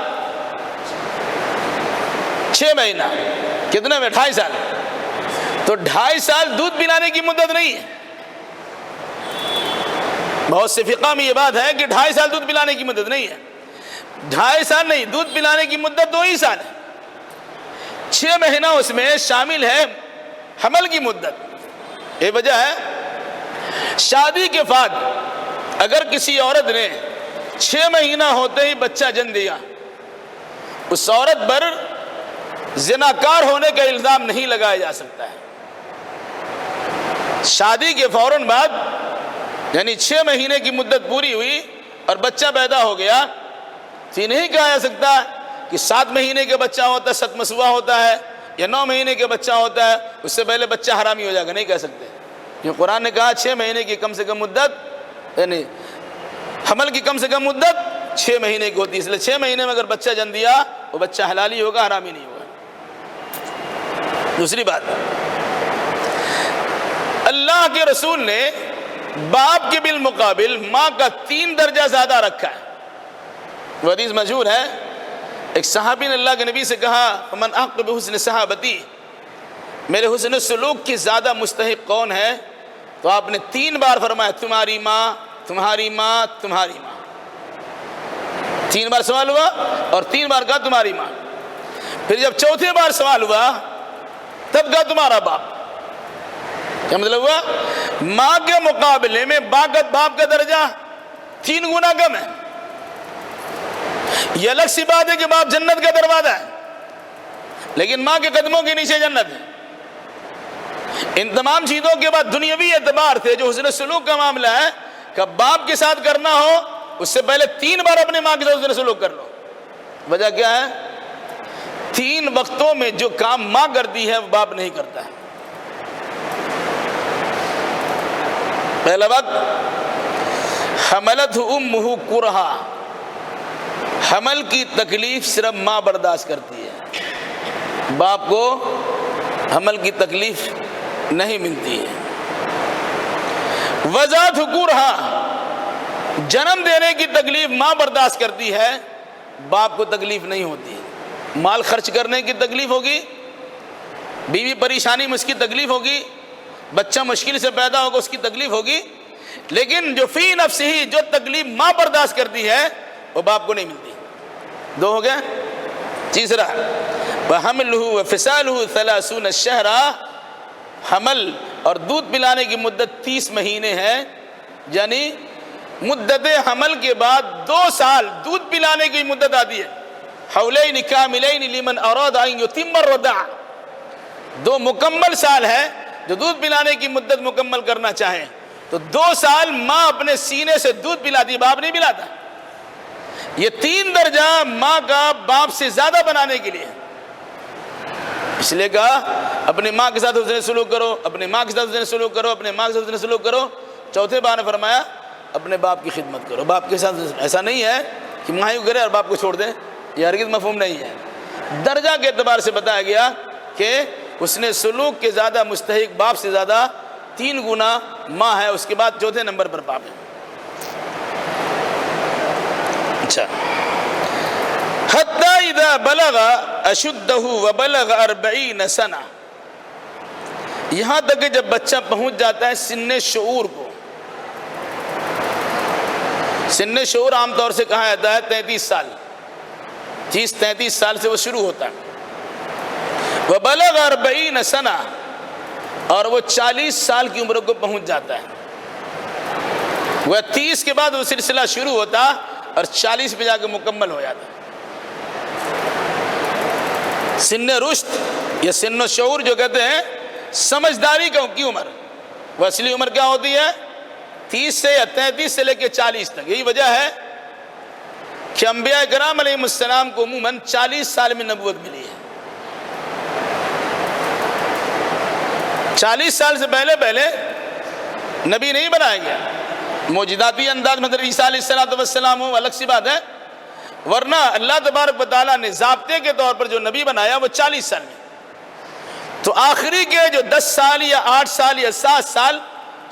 6 مہینہ، کتنے میں؟ 2.5 سال۔ تو 2.5 سال دودھ پلانے کی مدت نہیں ہے۔ بہت سے فقہ میں یہ بات ہے کہ 2.5 سال دودھ پلانے کی مدت نہیں ہے۔ 2.5 سال نہیں، دودھ پلانے کی مدت 2 ہی سال ہے۔ 6 مہینہ اس میں شامل ہے حمل کی مدت۔ یہ وجہ ہے شادی کے بعد اگر کسی عورت نے 6 مہینہ ہوتے ہی بچہ جن دیا، اس عورت پر زناکار ہونے کا الزام نہیں لگایا جا سکتا ہے۔ شادی کے فوراً بعد یعنی 6 مہینے کی مدت پوری ہوئی اور بچہ پیدا ہو گیا تو یہ نہیں کہا جا سکتا کہ 7 مہینے کے بچہ ہوتا ہے 7 مسوا ہوتا ہے، یا 9 مہینے کے بچہ ہوتا ہے اس سے پہلے بچہ حرامی ہو جائے گا، نہیں کہہ سکتے۔ کیونکہ قرآن نے کہا 6 مہینے کی کم سے کم مدت، یعنی حمل کی کم سے کم مدت 6 مہینے کی ہوتی ہے، اس لیے 6 مہینے میں اگر بچہ جن دیا وہ بچہ حلالی ہوگا، حرامی نہیں ہوگا۔ دوسری بات، اللہ کے رسول نے باپ کے بالمقابل ماں کا 3 درجہ زیادہ رکھا ہے۔ وہ حدیث مشہور ہے، ایک صحابی نے اللہ کے نبی سے کہا فمن احق بحسن صحابتی، میرے حسن سلوک کی زیادہ مستحق کون ہے؟ تو آپ نے 3 بار فرمایا تمہاری ماں، تمہاری ماں، تمہاری ماں. 3 بار سوال ہوا اور 3 بار کہا تمہاری ماں. پھر جب چوتھے بار سوال ہوا تب کہا تمہارا باپ. کیا مطلب ہوا؟ ماں کے مقابلے میں باپ کا درجہ 3 گنا کم ہے. یہ الگ سی بات ہے کہ باپ جنت کا دروازہ ہے، لیکن ماں کے قدموں کے نیچے جنت ہے. ان تمام چیزوں کے بعد دنیاوی اعتبار سے جو حسن سلوک کا معاملہ ہے کہ باپ کے ساتھ کرنا ہو اس سے پہلے 3 بار اپنے ماں کے ساتھ حسن سلوک کر لو. وجہ کیا ہے؟ 3 وقتوں میں جو کام ماں کرتی ہے وہ باپ نہیں کرتا ہے. پہلا وقت حملت امہ کرہا، حمل کی تکلیف صرف ماں برداشت کرتی ہے، باپ کو حمل کی تکلیف نہیں ملتی ہے. وضعت کرہا، جنم دینے کی تکلیف ماں برداشت کرتی ہے، باپ کو تکلیف نہیں ہوتی. مال خرچ کرنے کی تکلیف ہوگی، بیوی پریشانی میں اس کی تکلیف ہوگی، بچہ مشکل سے پیدا ہوگا اس کی تکلیف ہوگی، لیکن جو فی نفسہ ہی جو تکلیف ماں برداشت کرتی ہے وہ باپ کو نہیں ملتی. 2 ہو گئے. تیسرا وَحَمْلُهُ وَفِصَالُهُ 30 شہرا، حمل اور دودھ پلانے کی مدت 30 مہینے ہے، یعنی مدت حمل کے بعد 2 سال دودھ پلانے کی مدت آتی ہے. حولین کاملین لمن اراد ان یتم الرضاع، 2 مکمل سال ہے جو دودھ پلانے کی مدت مکمل کرنا چاہیں تو 2 سال ماں اپنے سینے سے دودھ پلاتی، باپ نہیں پلاتا. یہ 3 درجہ ماں کا باپ سے زیادہ بنانے کے لیے، اس لیے کہا اپنے ماں کے ساتھ حسن سلوک کرو، اپنے ماں کے ساتھ حسن سلوک کرو، اپنے ماں کے ساتھ حسن سلوک کرو. چوتھے بار نے فرمایا اپنے باپ کی خدمت کرو. باپ کے ساتھ ایسا نہیں ہے کہ ماں ہی کرے اور باپ کو چھوڑ دیں، یہ ہرگز مفہوم نہیں ہے. درجہ کے اعتبار سے بتایا گیا کہ حسن سلوک کے زیادہ مستحق باپ سے زیادہ 3 گنا ماں ہے، اس کے بعد چوتھے نمبر پر باپ ہے. اچھا، حتی اذا بلغ اشدہ وبلغ 40 سنہ، یہاں تک کہ جب بچہ پہنچ جاتا ہے سن شعور کو. سن شعور عام طور سے کہا جاتا ہے 33 سال، 30-33 سال سے وہ شروع ہوتا ہے. وبلغ 40 سنہ، اور وہ 40 سال کی عمر کو پہنچ جاتا ہے. وہ 30 کے بعد وہ سلسلہ شروع ہوتا اور 40 پہ جا کے مکمل ہو جاتا. سن رشد یا سن شعور جو کہتے ہیں سمجھداری کی عمر، وہ اصلی عمر کیا ہوتی ہے؟ 30 سے یا 33 سے لے کے 40 تک. یہی وجہ ہے کہ انبیاء کرام علیہ السلام کو عموماً 40 سال میں نبوت ملی ہے. 40 سال سے پہلے نبی نہیں بنایا گیا. معجزاتی انداز میں حضرت عیسیٰ علیہ السلام ہو الگ سی بات ہے، ورنہ اللہ تبارک و تعالیٰ نے ضابطے کے طور پر جو نبی بنایا وہ 40 سال میں. تو آخری کے جو 10 سال یا 8 سال یا 7 سال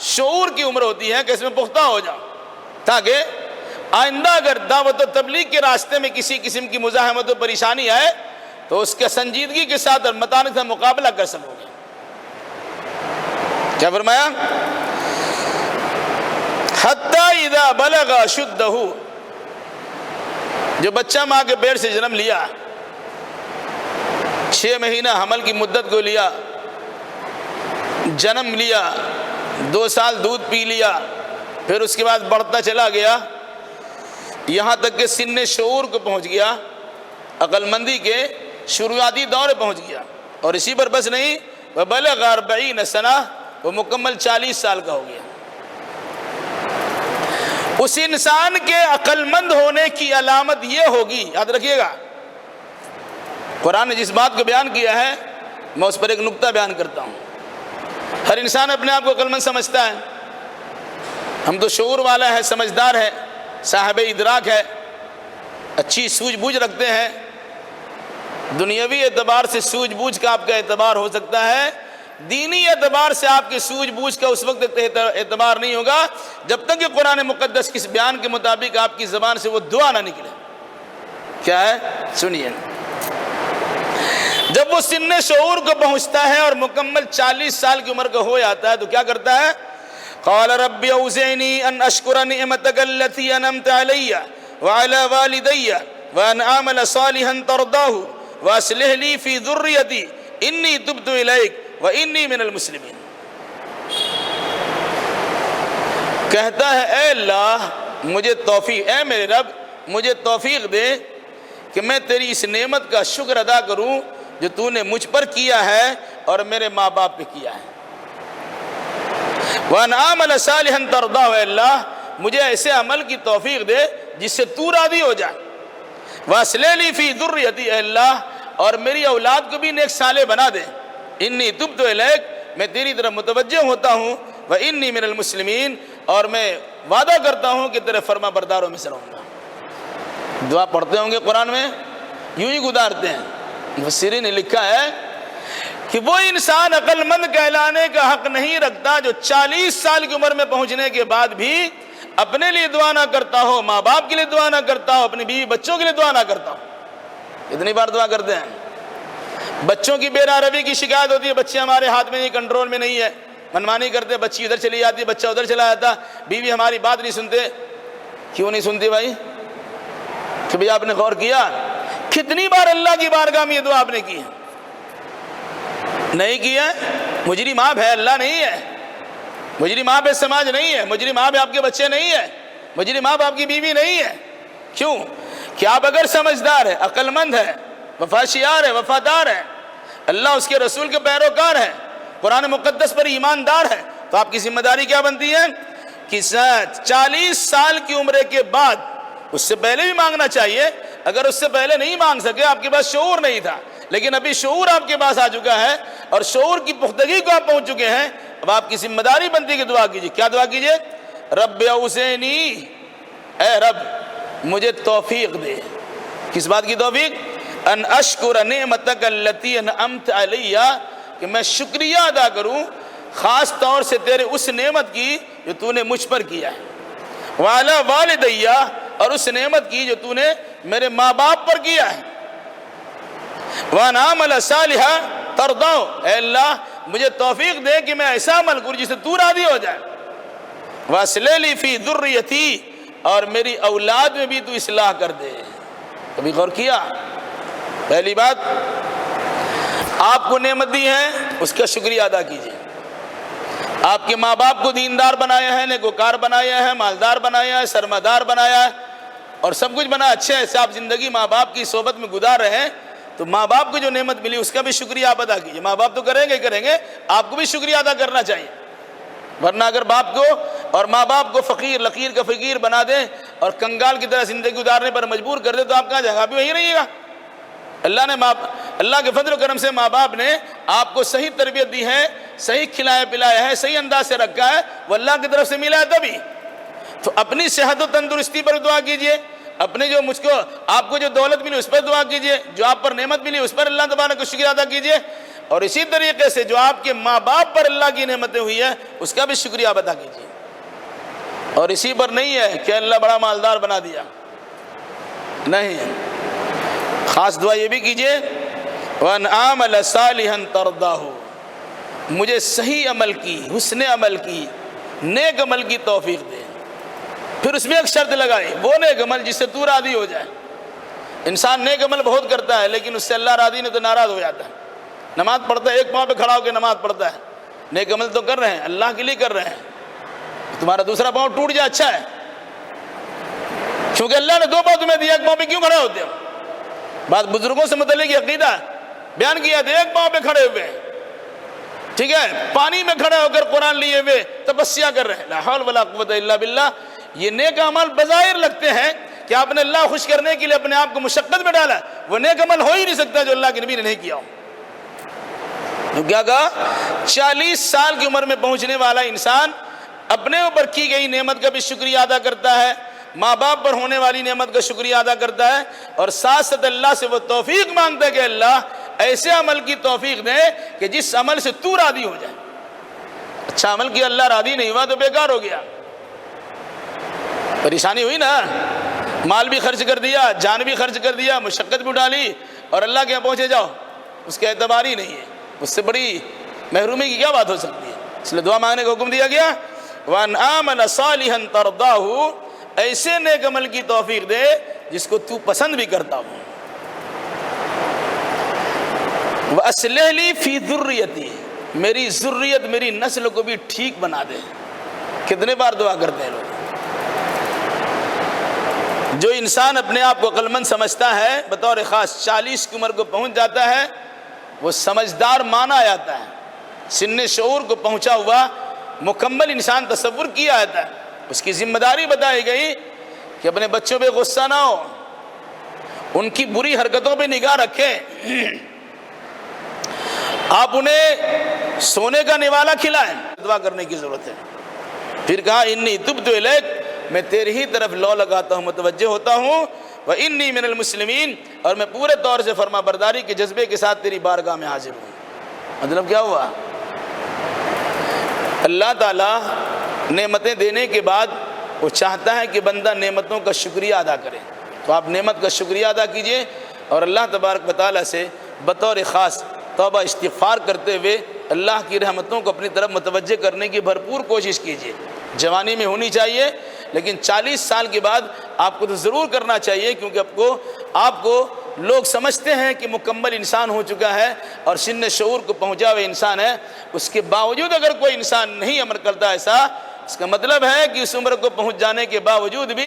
شعور کی عمر ہوتی ہے کہ اس میں پختہ ہو جاؤ، تاکہ آئندہ اگر دعوت و تبلیغ کے راستے میں کسی قسم کی مزاحمت و پریشانی آئے تو اس کے سنجیدگی کے ساتھ اور متانت سے مقابلہ کر سکو گے. کیا فرمایا؟ حتی اذا بلغ اشدہ، جو بچہ ماں کے پیٹ سے جنم لیا، 6 مہینہ حمل کی مدت کو لیا، جنم لیا، 2 سال دودھ پی لیا، پھر اس کے بعد بڑھتا چلا گیا یہاں تک کہ سن شعور کو پہنچ گیا، عقل مندی کے شروعاتی دور پہنچ گیا. اور اسی پر بس نہیں، وبلغ 40 سنہ، وہ مکمل 40 سال کا ہو گیا. اس انسان کے عقل مند ہونے کی علامت یہ ہوگی، یاد رکھیے گا، قرآن نے جس بات کو بیان کیا ہے میں اس پر ایک نقطہ بیان کرتا ہوں. ہر انسان اپنے آپ کو عقل مند سمجھتا ہے، ہم تو شعور والا ہے، سمجھدار ہے، صاحب ادراک ہے، اچھی سوجھ بوجھ رکھتے ہیں. دنیاوی اعتبار سے سوجھ بوجھ کا آپ کا اعتبار ہو سکتا ہے، دینی اعتبار سے آپ کے سوجھ بوجھ کا اس وقت اعتبار نہیں ہوگا جب تک کہ قرآن مقدس کس بیان کے مطابق آپ کی زبان سے وہ دعا نہ نکلے. کیا ہے؟ سنیے، جب وہ سن شعور کو پہنچتا ہے اور مکمل 40 سال کی عمر کا ہو جاتا ہے تو کیا کرتا ہے؟ قال رب اوزعنی ان اشکر نعمتک التی انعمت علی وعلی والدی وان اعمل صالحا ترضاہ واصلح لی فی ذریتی انی تبت الیک وانی من المسلمین۔ کہتا ہے اے اللہ مجھے توفیق، اے میرے رب مجھے توفیق دے کہ میں تیری اس نعمت کا شکر ادا کروں جو تو نے مجھ پر کیا ہے اور میرے ماں باپ پہ کیا ہے۔ وَأَنْ عَمَلَ صَالِحًا تَرْضَاهُ، اے اللہ مجھے ایسے عمل کی توفیق دے جس سے تو راضی ہو جائے۔ وَأَصْلِحْ لِي فِي ذُرِّيَّتِي، اے اللہ اور میری اولاد کو بھی نیک صالح بنا دے۔ انی تبت الیک، میں تیری طرف متوجہ ہوتا ہوں، وانی من المسلمین، اور میں وعدہ کرتا ہوں کہ تیرے فرما برداروں میں سے رہوں گا۔ دعا پڑھتے ہوں گے قرآن میں، یوں ہی گزارتے ہیں۔ مفسرین نے لکھا ہے کہ وہ انسان عقل مند کہلانے کا حق نہیں رکھتا جو 40 سال کی عمر میں پہنچنے کے بعد بھی اپنے لیے دعا نہ کرتا ہو، ماں باپ کے لیے دعا نہ کرتا ہو، اپنی بیوی بچوں کے لیے دعا نہ کرتا ہو۔ اتنی بار دعا کرتے ہیں۔ بچوں کی بے روی کی شکایت ہوتی ہے، بچے ہمارے ہاتھ میں نہیں، کنٹرول میں نہیں ہے، منمانی کرتے، بچی ادھر چلی جاتی ہے، بچہ ادھر چلا جاتا، بیوی ہماری بات نہیں سنتے۔ کیوں نہیں سنتی بھائی؟ کہ بھئی آپ نے غور کیا کتنی بار اللہ کی بارگاہ میں یہ دعا آپ نے کی ہے؟ نہیں کیا؟ مجرم آپ ہے، اللہ نہیں ہے۔ مجرم آپ ہے، سماج نہیں ہے۔ مجرم آپ آپ کے بچے نہیں ہے۔ مجرم آپ کی بیوی نہیں ہے۔ کیوں کہ آپ اگر سمجھدار ہے، عقل مند ہے، وفاشیار ہے، وفادار ہے، اللہ اس کے رسول کے پیروکار ہے، قرآن مقدس پر ایماندار ہے، تو آپ کی ذمہ داری کیا بنتی ہے کہ 40 سال کی عمر کے بعد، اس سے پہلے بھی مانگنا چاہیے، اگر اس سے پہلے نہیں مانگ سکے، آپ کے پاس شعور نہیں تھا، لیکن ابھی شعور آپ کے پاس آ چکا ہے اور شعور کی پختگی کو آپ پہنچ چکے ہیں، اب آپ کی ذمہ داری بنتی ہے کہ دعا کیجیے۔ کیا دعا کیجیے؟ رب اوزعنی، اے رب مجھے توفیق دے۔ کس بات کی توفیق؟ ان اشکر نعمتک التی انعمت علی، کہ میں شکریہ ادا کروں خاص طور سے تیرے اس نعمت کی جو تو نے مجھ پر کیا ہے، وعلی والدی، اور اس نعمت کی جو تو نے میرے ماں باپ پر کیا ہے، وَأَنْ عَمَلَ صَالِحًا تَرْضَاهُ، اے اللہ مجھے توفیق دے کہ میں ایسا عمل کروں جس سے تو راضی ہو جائے، وَأَصْلِحْ لِي فِي ذُرِّيَّتِي، اور میری اولاد میں بھی تو اصلاح کر دے۔ کبھی غور کیا؟ پہلی بات آپ کو نعمت دی ہے، اس کا شکریہ ادا کیجیے۔ آپ کے ماں باپ کو دیندار بنایا ہے، نیکوکار بنایا ہے، مالدار بنایا ہے، سرمدار بنایا ہے، اور سب کچھ بنا اچھے ایسے آپ زندگی ماں باپ کی صحبت میں گزار رہے ہیں، تو ماں باپ کو جو نعمت ملی اس کا بھی شکریہ آپ ادا کیجیے۔ ماں باپ تو کریں گے، آپ کو بھی شکریہ ادا کرنا چاہیے، ورنہ اگر باپ کو اور ماں باپ کو فقیر لقیر کا فقیر بنا دیں اور کنگال کی طرح زندگی گزارنے پر مجبور کر دیں تو آپ کہاں جائیں گے؟ آپ بھی وہیں رہیے گا۔ اللہ کے فضل و کرم سے ماں باپ نے آپ کو صحیح تربیت دی ہے، صحیح کھلایا پلایا ہے، صحیح انداز سے رکھا ہے، وہ اللہ کی طرف سے ملا ہے تبھی۔ تو اپنی صحت و تندرستی پر دعا کیجئے، اپنے جو آپ کو جو دولت ملی اس پر دعا کیجئے، جو آپ پر نعمت ملی اس پر اللہ تبارک کا شکریہ ادا کیجئے، اور اسی طریقے سے جو آپ کے ماں باپ پر اللہ کی نعمتیں ہوئی ہیں اس کا بھی شکریہ ادا کیجئے۔ اور اسی پر نہیں ہے کہ اللہ بڑا مالدار بنا دیا، نہیں، خاص دعا یہ بھی کیجئے وَأَنْ عَمَلَ صَالِحًا تَرْضَاهُ، مجھے صحیح عمل کی، حسن عمل کی، نیک عمل کی توفیق دے۔ پھر اس میں ایک شرط لگائی، وہ نیک عمل جس سے تو راضی ہو جائے۔ انسان نیک عمل بہت کرتا ہے لیکن اس سے اللہ راضی نہیں تو ناراض ہو جاتا ہے۔ نماز پڑھتا ہے، ایک پاؤں پہ کھڑا ہو کے نماز پڑھتا ہے، نیک عمل تو کر رہے ہیں، اللہ کے لیے کر رہے ہیں، تمہارا دوسرا پاؤں ٹوٹ جائے اچھا ہے، کیونکہ اللہ نے 2 پاؤں تمہیں دیا، ایک پاؤں پہ کیوں کھڑے ہوتے ہو؟ بعض بزرگوں سے متعلق یہ عقیدہ بیان کیا تھا، ایک پاؤں پہ کھڑے ہوئے، ٹھیک ہے، پانی میں کھڑے ہو کر قرآن لیے ہوئے تپسیا کر رہے ہیں، لا حول ولا قوت الا باللہ۔ یہ نیک عمل بظاہر لگتے ہیں کہ آپ نے اللہ خوش کرنے کے لیے اپنے آپ کو مشقت میں ڈالا، وہ نیک عمل ہو ہی نہیں سکتا جو اللہ کے نبی نے نہیں کیا ہو۔ تو کیا کہا؟ 40 سال کی عمر میں پہنچنے والا انسان اپنے اوپر کی گئی نعمت کا بھی شکریہ ادا کرتا ہے، ماں باپ پر ہونے والی نعمت کا شکریہ ادا کرتا ہے، اور ساتھ ساتھ اللہ سے وہ توفیق مانگتا ہے کہ اللہ ایسے عمل کی توفیق دے کہ جس عمل سے تو راضی ہو جائے۔ اچھا عمل کیا، اللہ راضی نہیں ہوا تو بیکار ہو گیا، پریشانی ہوئی نا، مال بھی خرچ کر دیا، جان بھی خرچ کر دیا، مشقت بھی ڈالی، اور اللہ کے یہاں پہنچے جاؤ اس کا اعتبار ہی نہیں ہے، اس سے بڑی محرومی کی کیا بات ہو سکتی ہے؟ اس لیے دعا مانگنے کا حکم دیا گیا، وَأَنْ آمَنَ صَالِحًا تَرْضَاهُ، ایسے نیک عمل کی توفیق دے جس کو تو پسند بھی کرتا ہو، وَأَصْلِحْ لِي فِي ذُرِّيَّتِي، میری ذریت میری نسل کو بھی ٹھیک بنا دے۔ کتنے بار دعا کرتے ہیں لوگ؟ جو انسان اپنے آپ کو عقل مند سمجھتا ہے بطور خاص 40 کی عمر کو پہنچ جاتا ہے، وہ سمجھدار مانا جاتا ہے، سن شعور کو پہنچا ہوا مکمل انسان تصور کیا جاتا ہے۔ اس کی ذمہ داری بتائی گئی کہ اپنے بچوں پہ غصہ نہ ہو، ان کی بری حرکتوں پہ نگاہ رکھیں، آپ انہیں سونے کا نوالا کھلائیں۔ دعا کرنے کی ضرورت ہے۔ پھر کہا انی تبت الیک، میں تیری ہی طرف لو لگاتا ہوں، متوجہ ہوتا ہوں، وانی من المسلمین، اور میں پورے طور سے فرما برداری کے جذبے کے ساتھ تیری بارگاہ میں حاضر ہوں۔ مطلب کیا ہوا؟ اللہ تعالیٰ نعمتیں دینے کے بعد وہ چاہتا ہے کہ بندہ نعمتوں کا شکریہ ادا کرے، تو آپ نعمت کا شکریہ ادا کیجئے اور اللہ تبارک و تعالیٰ سے بطور خاص توبہ استغفار کرتے ہوئے اللہ کی رحمتوں کو اپنی طرف متوجہ کرنے کی بھرپور کوشش کیجئے۔ جوانی میں ہونی چاہیے، لیکن 40 سال کے بعد آپ کو تو ضرور کرنا چاہیے، کیونکہ آپ کو لوگ سمجھتے ہیں کہ مکمل انسان ہو چکا ہے اور سن شعور کو پہنچا ہوئے انسان ہے، اس کے باوجود اگر کوئی انسان نہیں عمل کرتا ایسا، اس کا مطلب ہے کہ اس عمر کو پہنچ جانے کے باوجود بھی